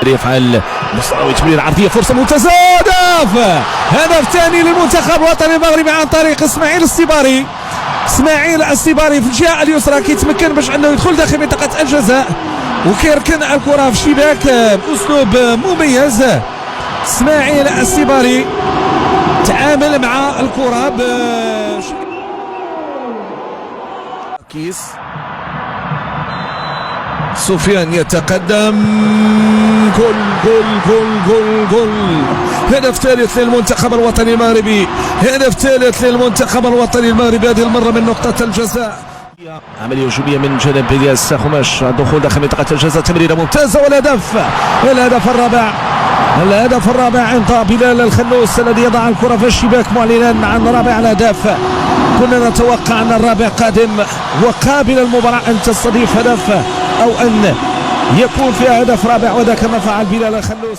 يفعل مصراوي تمرير عرضيه، فرصه ممتازه، هدف ثاني للمنتخب الوطني المغربي عن طريق اسماعيل السباري. اسماعيل السباري في الجهه اليسرى كيتمكن باش انه يدخل داخل منطقه الجزاء وكيركن الكره في الشباك باسلوب مميز. اسماعيل السباري تعامل مع الكره كيس. سفيان يتقدم، جول جول جول جول جول، هدف ثالث للمنتخب الوطني المغربي، هدف ثالث للمنتخب الوطني المغربي هذه المره من نقطه الجزاء. عمليه هجوميه من جانب الياس خماش، الدخول داخل منطقه الجزاء، تمريره ممتازه، والهدف الرابع عند بلال الخنوس الذي يضع الكره في الشباك معلنا عن رابع الاهداف. كنا نتوقع ان الرابع قادم وقابل المباراه ان تستضيف هدف او ان يكون فيها هدف رابع، وذاك ما فعل بلال الخنوس.